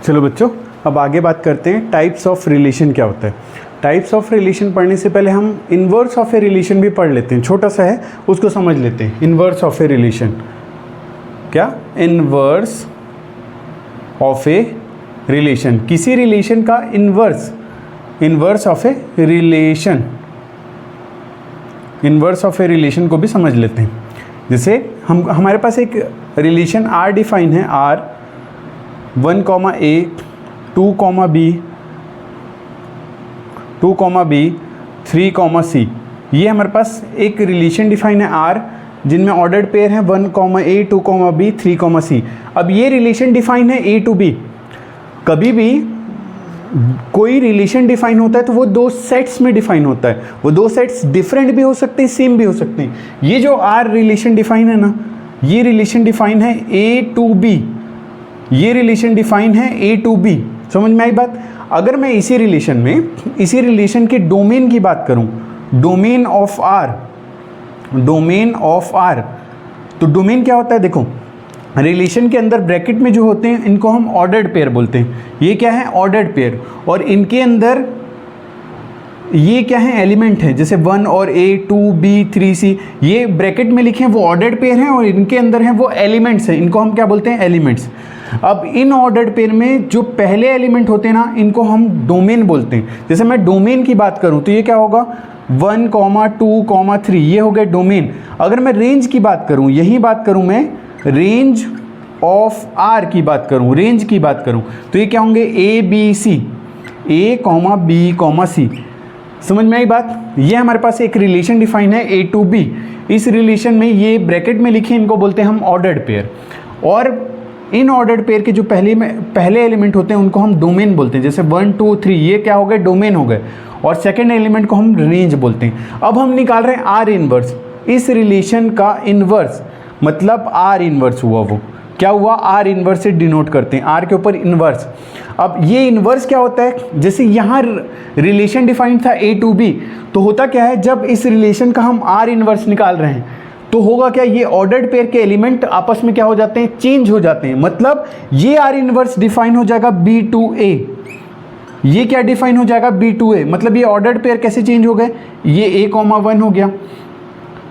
चलो बच्चों, अब आगे बात करते हैं टाइप्स ऑफ रिलेशन क्या होता है। टाइप्स ऑफ रिलेशन पढ़ने से पहले हम इन्वर्स ऑफ ए रिलेशन भी पढ़ लेते हैं, छोटा सा है उसको समझ लेते हैं। इन्वर्स ऑफ ए रिलेशन क्या? इन्वर्स ऑफ ए रिलेशन, किसी रिलेशन का inverse, inverse of a relation, inverse of a relation को भी समझ लेते हैं। जैसे हमारे पास एक रिलेशन आर डिफाइन है, are 1, A 2, B 2, B 3, C, ये हमारे पास एक रिलेशन डिफाइन है आर जिनमें ऑर्डर्ड पेयर हैं 1, A 2, B 3, C। अब ये रिलेशन डिफाइन है A to B। कभी भी कोई रिलेशन डिफाइन होता है तो वो दो सेट्स में डिफाइन होता है, वो दो सेट्स डिफरेंट भी हो सकते हैं, सेम भी हो सकते हैं। ये जो आर रिलेशन डिफाइन है ना, ये रिलेशन डिफाइन है A to B, ये रिलेशन डिफाइन है A to B। समझ में आई बात? अगर मैं इसी रिलेशन में, इसी रिलेशन के डोमेन की बात करूं, domain of R, domain of R, तो डोमेन क्या होता है? देखो, रिलेशन के अंदर ब्रैकेट में जो होते हैं इनको हम ऑर्डर्ड पेयर बोलते हैं। ये क्या है? Ordered pair. और इनके अंदर ये क्या है? एलिमेंट है, जैसे 1 और A 2 B 3 C, ये ब्रैकेट में लिखे हैं वो ऑर्डर्ड पेयर हैं और इनके अंदर हैं वो एलिमेंट्स हैं, इनको हम क्या बोलते हैं? एलिमेंट्स। अब इन ऑर्डर्ड पेयर में जो पहले एलिमेंट होते हैं ना, इनको हम डोमेन बोलते हैं। जैसे मैं डोमेन की बात करूं तो ये क्या होगा? 1, 2, 3, ये हो गए डोमेन। अगर मैं रेंज की बात करूं, यही बात करूं मैं, रेंज ऑफ आर की बात करूं, रेंज की बात करूं, तो ये क्या होंगे? A B C, A, B, C। समझ में आई बात? ये हमारे पास एक रिलेशन डिफाइन है A to B। इस रिलेशन में ये ब्रैकेट में लिखे, इनको बोलते हैं हम ऑर्डर्ड पेयर। और इन ऑर्डर्ड पेयर के जो पहले एलिमेंट होते हैं उनको हम डोमेन बोलते हैं। जैसे 1, 2, 3, ये क्या हो गए? डोमेन हो गए। और सेकेंड एलिमेंट को हम रेंज बोलते हैं। अब हम निकाल रहे हैं आर इनवर्स, इस रिलेशन का इनवर्स, मतलब आर इनवर्स हुआ, वो क्या हुआ? आर इनवर्स से डिनोट करते हैं, आर के ऊपर इनवर्स। अब ये इनवर्स क्या होता है? जैसे यहाँ रिलेशन डिफाइंड था A to B, तो होता क्या है जब इस रिलेशन का हम आर इनवर्स निकाल रहे हैं तो होगा क्या? ये ऑर्डर्ड पेयर के एलिमेंट आपस में क्या हो जाते हैं? चेंज हो जाते हैं। मतलब ये आर इनवर्स डिफाइन हो जाएगा B to A, ये क्या डिफाइन हो जाएगा? B to A। मतलब ये ऑर्डर्ड पेयर कैसे चेंज हो गए? ये A, 1 हो गया,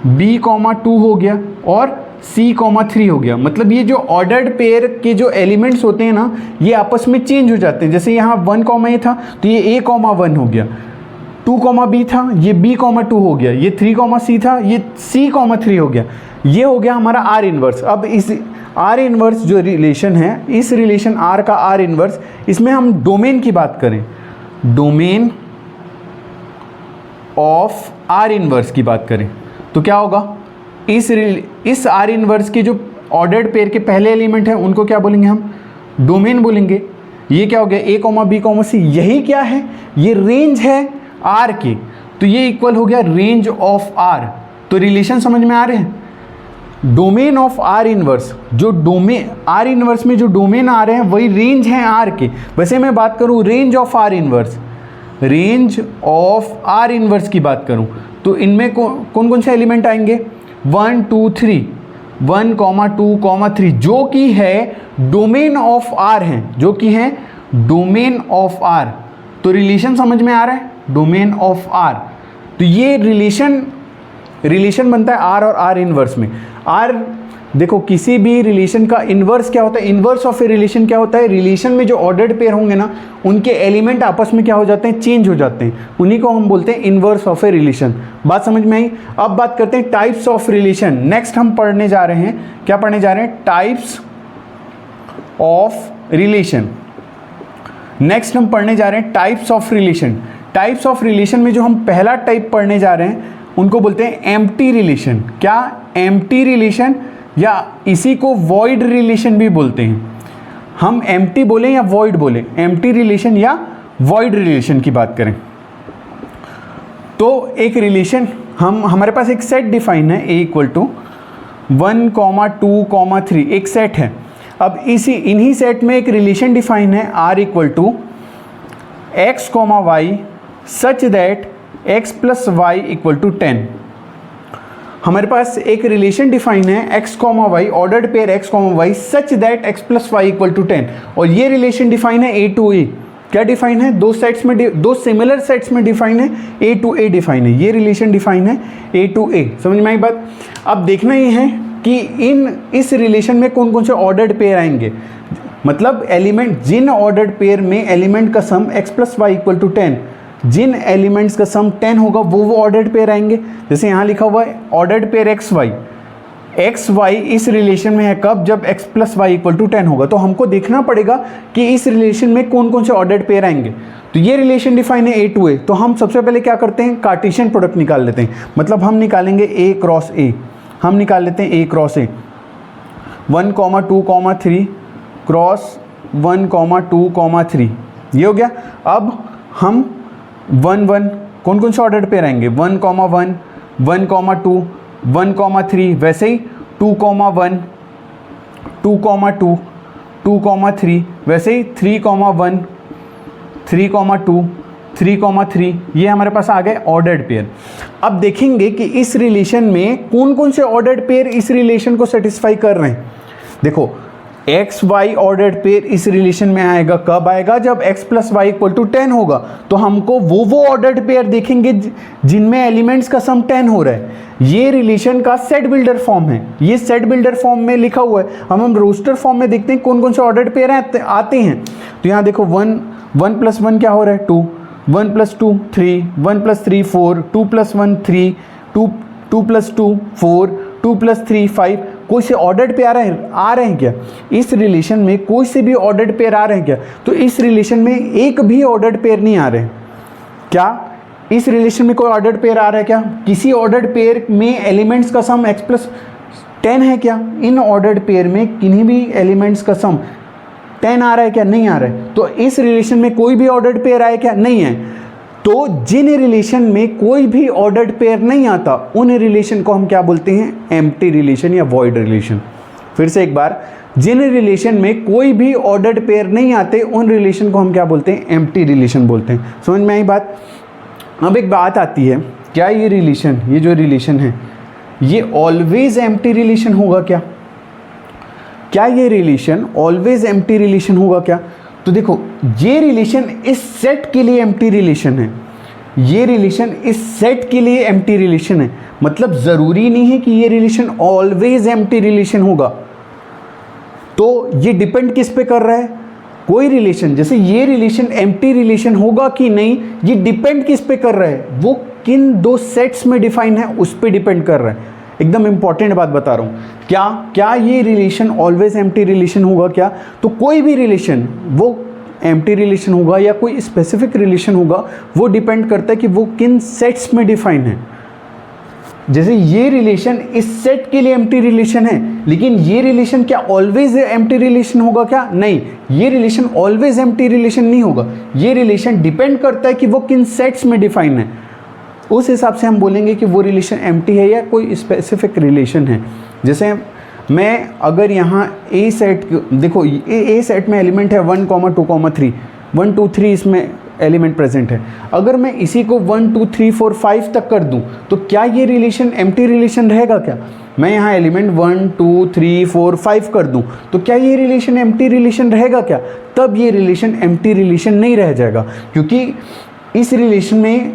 B, 2 हो गया और C, 3 हो गया। मतलब ये जो ऑर्डर्ड पेयर के जो एलिमेंट्स होते हैं ना, ये आपस में चेंज हो जाते हैं। जैसे यहाँ 1, A था तो ये A, 1 हो गया, 2, B था, ये B, 2 हो गया, ये 3, C था, ये C, 3 हो गया। ये हो गया हमारा आर इनवर्स। अब इस आर इनवर्स जो रिलेशन है, इस रिलेशन आर का आर इनवर्स, इसमें हम डोमेन की बात करें, डोमेन ऑफ आर इनवर्स की बात करें तो क्या होगा? इस आर इनवर्स के जो ऑर्डर्ड पेयर के पहले एलिमेंट हैं उनको क्या बोलेंगे? हम डोमेन बोलेंगे। ये क्या हो गया? A, B, C, यही क्या है? ये रेंज है आर की, तो ये इक्वल हो गया रेंज ऑफ आर। तो रिलेशन समझ में आ रहे हैं? डोमेन ऑफ आर इनवर्स, जो डोमेन आर इनवर्स में जो डोमेन आ रहे हैं वही रेंज है आर के। वैसे मैं बात करूं range of are inverse, range of are inverse की बात करूं तो इनमें कौन कौन से एलिमेंट आएंगे? 1, 2, 3, 1, 2, 3, जो कि है डोमेन ऑफ आर हैं, जो कि हैं डोमेन ऑफ आर। तो रिलेशन समझ में आ रहा है? Domain of R. तो ये रिलेशन बनता है आर और आर इनवर्स में। आर देखो, किसी भी रिलेशन का इन्वर्स क्या होता है? इन्वर्स ऑफ ए रिलेशन क्या होता है? रिलेशन में जो ऑर्डर्ड पेयर होंगे ना, उनके एलिमेंट आपस में क्या हो जाते हैं? चेंज हो जाते हैं, उन्हीं को हम बोलते हैं इन्वर्स ऑफ ए रिलेशन। बात समझ में आई? अब बात करते हैं टाइप्स ऑफ रिलेशन। नेक्स्ट हम पढ़ने जा रहे हैं, क्या पढ़ने जा रहे हैं? Types of relation. नेक्स्ट हम पढ़ने जा रहे हैं types of relation. Types of relation में जो हम पहला टाइप पढ़ने जा रहे हैं उनको बोलते हैं एम्प्टी रिलेशन। क्या? एम्प्टी रिलेशन, या इसी को वॉइड रिलेशन भी बोलते हैं। हम एम्प्टी बोलें या वॉइड बोलें, एम्प्टी रिलेशन या वॉइड रिलेशन की बात करें तो एक रिलेशन, हमारे पास एक सेट डिफाइन है A = 1, 2, 3, एक सेट है। अब इन्हीं सेट में एक रिलेशन डिफाइन है R = x, y such that x + y = 10। हमारे पास एक रिलेशन डिफाइन है x comma y, ordered pair x comma y such that x plus y equal to 10, और ये रिलेशन डिफाइन है a टू a। क्या डिफाइन है? दो सेट्स में, दो सिमिलर सेट्स में डिफाइन है, a टू a डिफाइन है, ये रिलेशन डिफाइन है a टू a। समझ में आई बात? अब देखना ये है कि इस रिलेशन में कौन कौन से ऑर्डर्ड पेयर आएंगे, मतलब एलिमेंट, जिन ऑर्डर्ड पेयर में एलिमेंट का sum x plus y equal to 10, जिन एलिमेंट्स का सम 10 होगा वो ऑर्डर्ड पेयर आएंगे। जैसे यहाँ लिखा हुआ है ऑर्डर्ड पेयर एक्स वाई इस रिलेशन में है कब? जब x plus y equal to 10 होगा। तो हमको देखना पड़ेगा कि इस रिलेशन में कौन कौन से ऑर्डर्ड पेयर आएंगे। तो ये रिलेशन डिफाइन है a टू a। तो हम सबसे पहले क्या करते हैं? कार्टेशियन प्रोडक्ट निकाल लेते हैं, मतलब हम निकालेंगे a क्रॉस a, हम निकाल लेते हैं a क्रॉस a, 1,2,3 क्रॉस 1,2,3, ये हो गया। अब हम 1,1 कौन कौन से ऑर्डर्ड पेयर आएंगे? 1,1, 1,2, 1,3, वैसे ही 2,1, 2,2, 2,3, वैसे ही 3,1, 3,2, 3,3, ये हमारे पास आ गए ऑर्डर्ड पेयर। अब देखेंगे कि इस रिलेशन में कौन कौन से ऑर्डर्ड पेयर इस रिलेशन को सेटिस्फाई कर रहे हैं। देखो एक्स वाई ऑर्डर्ड पेयर इस रिलेशन में आएगा कब आएगा? जब x plus y equal to 10 होगा। तो हमको वो ऑर्डर्ड पेयर देखेंगे जिनमें एलिमेंट्स का सम 10 हो रहा है। ये रिलेशन का सेट बिल्डर फॉर्म है, ये सेट बिल्डर फॉर्म में लिखा हुआ है। हम रोस्टर फॉर्म में देखते हैं कौन कौन से ऑर्डर्ड पेयर आते हैं। तो यहाँ देखो 1 प्लस 1 क्या हो रहा है? 2, 1 plus 2 3, 1 plus 3 4, 2 plus 1 3, 2 plus 2 4, 2 plus 3 5। कोई से ऑर्डर्ड पेयर आ रहे हैं क्या? इस रिलेशन में कोई से भी ऑर्डर्ड पेयर आ रहे हैं क्या? तो इस रिलेशन में एक भी ऑर्डर्ड पेयर नहीं आ रहे हैं। क्या इस रिलेशन में कोई ऑर्डर्ड पेयर आ रहा है क्या? किसी ऑर्डर्ड पेयर में एलिमेंट्स का सम x प्लस 10 है क्या? इन ऑर्डर्ड पेयर में किन्हीं भी एलिमेंट्स का सम 10 आ रहा है क्या? नहीं आ रहा है। तो इस रिलेशन में कोई भी ऑर्डर्ड पेयर आया क्या? नहीं है। तो जिन रिलेशन में कोई भी ऑर्डर्ड पेयर नहीं आता उन रिलेशन को हम क्या बोलते हैं? एम्प्टी रिलेशन या वॉइड रिलेशन। फिर से एक बार, जिन रिलेशन में कोई भी ऑर्डर्ड पेयर नहीं आते उन रिलेशन को हम क्या बोलते हैं? एम्प्टी रिलेशन बोलते हैं। समझ में आई बात? अब एक बात आती है, क्या ये रिलेशन, ये जो रिलेशन है ये ऑलवेज एम्प्टी रिलेशन होगा क्या? क्या ये रिलेशन ऑलवेज एम्प्टी रिलेशन होगा क्या? तो देखो ये रिलेशन इस सेट के लिए एम्प्टी रिलेशन है, ये रिलेशन इस सेट के लिए एम्प्टी रिलेशन है। मतलब ज़रूरी नहीं है कि ये रिलेशन ऑलवेज एम्प्टी रिलेशन होगा। तो ये डिपेंड किस पे कर रहा है? कोई रिलेशन, जैसे ये रिलेशन एम्प्टी रिलेशन होगा कि नहीं, ये डिपेंड किस पे कर रहा है? वो किन दो सेट्स में डिफाइन है उस पर डिपेंड कर रहा है। एकदम इंपॉर्टेंट बात बता रहा हूँ। क्या ये रिलेशन ऑलवेज एम्प्टी रिलेशन होगा क्या? तो कोई भी रिलेशन वो एम्प्टी रिलेशन होगा या कोई स्पेसिफिक रिलेशन होगा, वो डिपेंड करता है कि वो किन सेट्स में डिफाइन है। जैसे ये रिलेशन इस सेट के लिए एम्प्टी रिलेशन है, लेकिन ये रिलेशन क्या ऑलवेज एम्प्टी रिलेशन होगा क्या? नहीं, ये रिलेशन ऑलवेज एम्प्टी रिलेशन नहीं होगा। ये रिलेशन डिपेंड करता है कि वो किन सेट्स में डिफाइन है, उस हिसाब से हम बोलेंगे कि वो रिलेशन एम्प्टी है या कोई स्पेसिफिक रिलेशन है। जैसे मैं अगर यहाँ ए सेट, देखो ए सेट में एलिमेंट है 1, 2, 3, 1 2 3 इसमें एलिमेंट प्रेजेंट है। अगर मैं इसी को 1 2 3 4 5 तक कर दूं तो क्या ये रिलेशन एम्प्टी रिलेशन रहेगा क्या? मैं यहाँ एलिमेंट 1 2 3 4 5 कर दूं तो क्या ये रिलेशन एम्प्टी रिलेशन रहेगा क्या? तब ये रिलेशन एम्प्टी रिलेशन नहीं रह जाएगा, क्योंकि इस रिलेशन में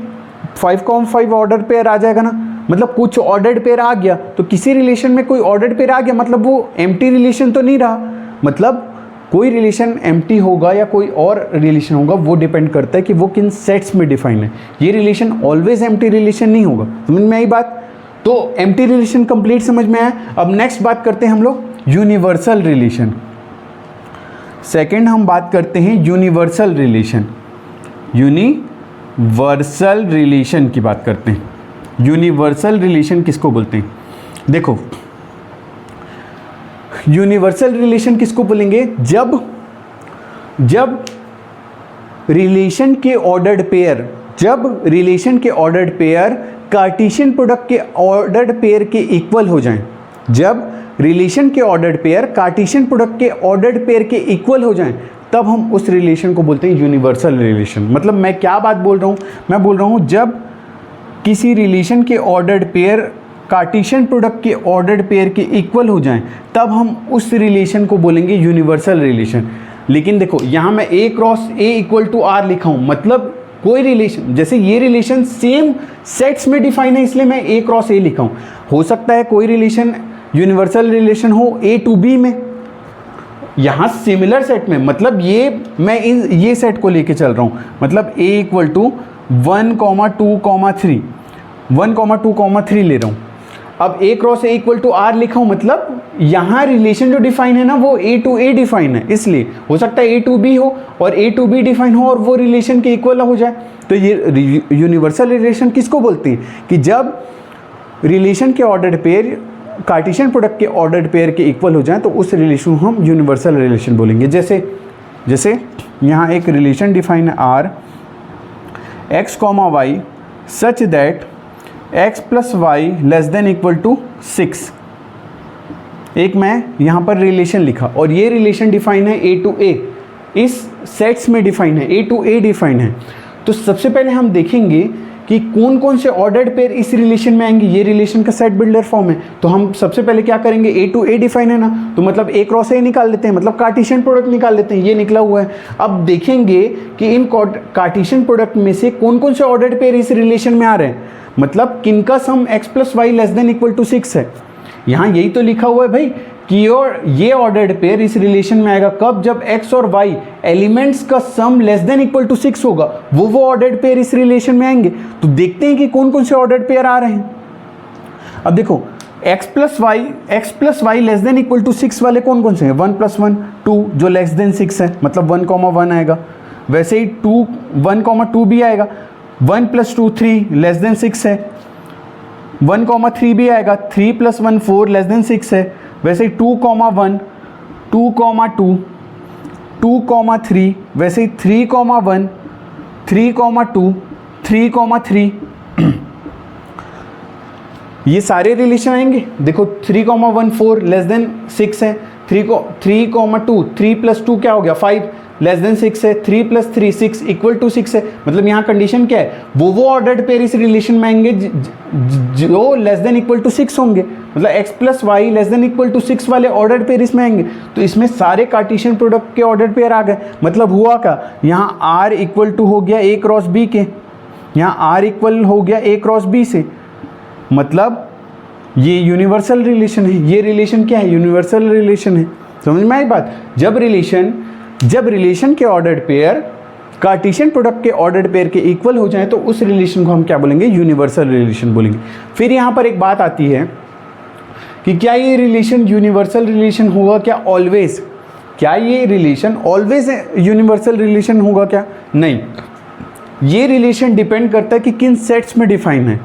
5,5 ऑर्डर पेयर आ जाएगा ना। मतलब कुछ ऑर्डर्ड पेयर आ गया तो किसी रिलेशन में कोई ऑर्डर्ड पेयर आ गया, मतलब वो एम्प्टी रिलेशन तो नहीं रहा। मतलब कोई रिलेशन एम्प्टी होगा या कोई और रिलेशन होगा, वो डिपेंड करता है कि वो किन सेट्स में डिफाइन है। ये रिलेशन ऑलवेज एम्प्टी रिलेशन नहीं होगा। समझ में आई बात? तो एम्प्टी रिलेशन कंप्लीट समझ में आया। अब नेक्स्ट बात करते हैं हम लोग यूनिवर्सल रिलेशन। सेकेंड हम बात करते हैं यूनिवर्सल रिलेशन। यूनिवर्सल रिलेशन की बात करते हैं। यूनिवर्सल रिलेशन किसको बोलते हैं? देखो यूनिवर्सल रिलेशन किसको बोलेंगे? जब रिलेशन के ऑर्डर्ड पेयर कार्टेशियन प्रोडक्ट के ऑर्डर्ड पेयर के इक्वल हो जाएं। जब रिलेशन के ऑर्डर्ड पेयर कार्टेशियन प्रोडक्ट के ऑर्डर्ड पेयर के इक्वल हो जाएं, तब हम उस रिलेशन को बोलते हैं यूनिवर्सल रिलेशन। मतलब मैं क्या बात बोल रहा हूँ? मैं बोल रहा हूँ जब किसी रिलेशन के ऑर्डर्ड पेयर कार्टेशियन प्रोडक्ट के ऑर्डर्ड पेयर के इक्वल हो जाएं तब हम उस रिलेशन को बोलेंगे यूनिवर्सल रिलेशन। लेकिन देखो यहाँ मैं A cross A equal to R लिखा हूँ, मतलब कोई रिलेशन, जैसे ये रिलेशन सेम सेट्स में डिफाइन है इसलिए मैं A क्रॉस A लिखा हूँ। हो सकता है कोई रिलेशन यूनिवर्सल रिलेशन हो A टू B में, यहाँ सिमिलर सेट में, मतलब ये मैं ये सेट को लेके चल रहा हूँ, मतलब A इक्वल टू 1, 2, 3, 1, 2, 3 ले रहा हूँ। अब A cross A equal to R लिखा हूँ, मतलब यहाँ रिलेशन जो डिफाइन है ना वो A टू A डिफाइन है, इसलिए हो सकता है A टू B हो और A टू B डिफाइन हो और वो रिलेशन के इक्वल हो जाए। तो ये यूनिवर्सल रिलेशन किसको बोलते हैं कि जब रिलेशन के ऑर्डर्ड पेयर कार्टेशियन प्रोडक्ट के ऑर्डर्ड पेयर के इक्वल हो जाए तो उस रिलेशन को हम यूनिवर्सल रिलेशन बोलेंगे। जैसे यहाँ एक रिलेशन डिफाइन है R x, y such that x plus y less than equal to 6। एक मैं यहाँ पर रिलेशन लिखा और ये रिलेशन डिफाइन है A टू A, इस सेट्स में डिफाइन है, A टू A डिफाइन है। तो सबसे पहले हम देखेंगे कि कौन कौन से ऑर्डर्ड पेयर इस रिलेशन में आएंगे। ये रिलेशन का सेट बिल्डर फॉर्म है, तो हम सबसे पहले क्या करेंगे, A टू A डिफाइन है ना, तो मतलब A क्रॉस A निकाल लेते हैं, मतलब कार्टेशियन प्रोडक्ट निकाल लेते हैं, ये निकला हुआ है। अब देखेंगे कि इन कार्टेशियन प्रोडक्ट में से कौन कौन से ऑर्डर्ड पेयर इस रिलेशन में आ रहे हैं, मतलब किनका sum x plus y less than equal to 6 है। यहाँ यही तो लिखा हुआ है भाई कि ये ऑर्डर्ड पेयर इस रिलेशन में आएगा कब, जब x और y एलिमेंट्स का sum less than equal to 6 होगा, वो ऑर्डर्ड पेयर इस रिलेशन में आएंगे। तो देखते हैं कि कौन कौन से ऑर्डर्ड पेयर आ रहे हैं। अब देखो x plus y less than equal to 6 वाले कौन कौन से हैं, 1 प्लस 1 2 जो लेस देन 6 है, मतलब 1, 1 आएगा। वैसे ही 1, 2 भी आएगा, 1 प्लस 2 3 लेस देन 6 है, 1, 3 भी आएगा, 3 प्लस 1 4 लेस देन 6 है। वैसे ही 2, 1 2, 2 2, 3, वैसे ही 3, 1 3, 2 3, 3 ये सारे रिलेशन आएंगे। देखो 3, 1 4 लेस देन 6 है, 3, 2 3 प्लस 2 क्या हो गया 5 लेस देन 6 है, 3 प्लस 3 6 इक्वल टू 6 है। मतलब यहाँ कंडीशन क्या है, वो ऑर्डर्ड पेयर इस रिलेशन में आएंगे जो लेस देन इक्वल टू 6 होंगे, मतलब x plus y less than equal to 6 वाले ऑर्डर्ड पेयर इसमें आएंगे। तो इसमें सारे कार्टेशियन प्रोडक्ट के ऑर्डर्ड पेयर आ गए। मतलब हुआ क्या, यहाँ r इक्वल टू हो गया a क्रॉस b के, यहाँ r इक्वल हो गया a क्रॉस b से, मतलब ये यूनिवर्सल रिलेशन है। ये रिलेशन क्या है, यूनिवर्सल रिलेशन है। समझ में आई बात। जब रिलेशन के ऑर्डर्ड पेयर कार्टेशियन प्रोडक्ट के ऑर्डर्ड पेयर के इक्वल हो जाए तो उस रिलेशन को हम क्या बोलेंगे, यूनिवर्सल रिलेशन बोलेंगे। फिर यहाँ पर एक बात आती है कि क्या ये रिलेशन यूनिवर्सल रिलेशन होगा क्या ऑलवेज, क्या ये रिलेशन ऑलवेज यूनिवर्सल रिलेशन होगा क्या, नहीं। ये रिलेशन डिपेंड करता है कि किन सेट्स में डिफाइन है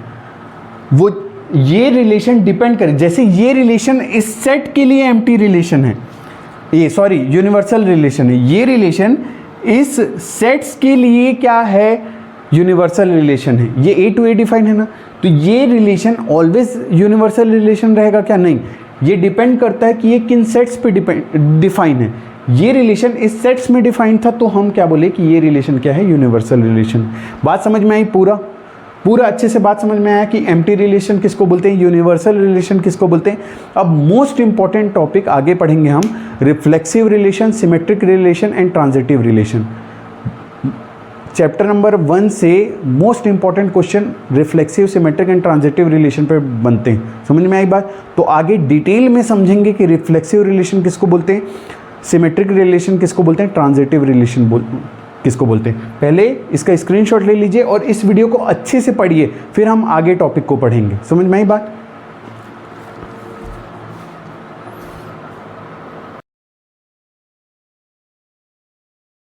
वो, ये रिलेशन डिपेंड करे। जैसे ये रिलेशन इस सेट के लिए एम्प्टी रिलेशन है, ये सॉरी यूनिवर्सल रिलेशन है, ये रिलेशन इस सेट्स के लिए क्या है, यूनिवर्सल रिलेशन है। ये A टू A डिफाइन है ना, तो ये रिलेशन ऑलवेज यूनिवर्सल रिलेशन रहेगा क्या, नहीं। ये डिपेंड करता है कि ये किन सेट्स पे डिफाइन है। ये रिलेशन इस सेट्स में डिफाइन था तो हम क्या बोले कि ये रिलेशन क्या है, यूनिवर्सल रिलेशन। बात समझ में आई, पूरा अच्छे से बात समझ में आया कि एम्प्टी रिलेशन किसको बोलते हैं, यूनिवर्सल रिलेशन किसको बोलते हैं। अब मोस्ट इंपॉर्टेंट टॉपिक आगे पढ़ेंगे हम, reflexive relation, symmetric relation and transitive relation. Chapter number 1 से most important question reflexive, symmetric and transitive relation पर बनते हैं। समझ में आई बात। तो आगे डिटेल में समझेंगे कि रिफ्लेक्सिव रिलेशन किसको बोलते हैं, सिमेट्रिक रिलेशन किसको बोलते हैं, ट्रांजिटिव रिलेशन किसको बोलते हैं। पहले इसका स्क्रीनशॉट ले लीजिए और इस वीडियो को अच्छे से पढ़िए, फिर हम आगे टॉपिक को पढ़ेंगे। समझ में आई बात।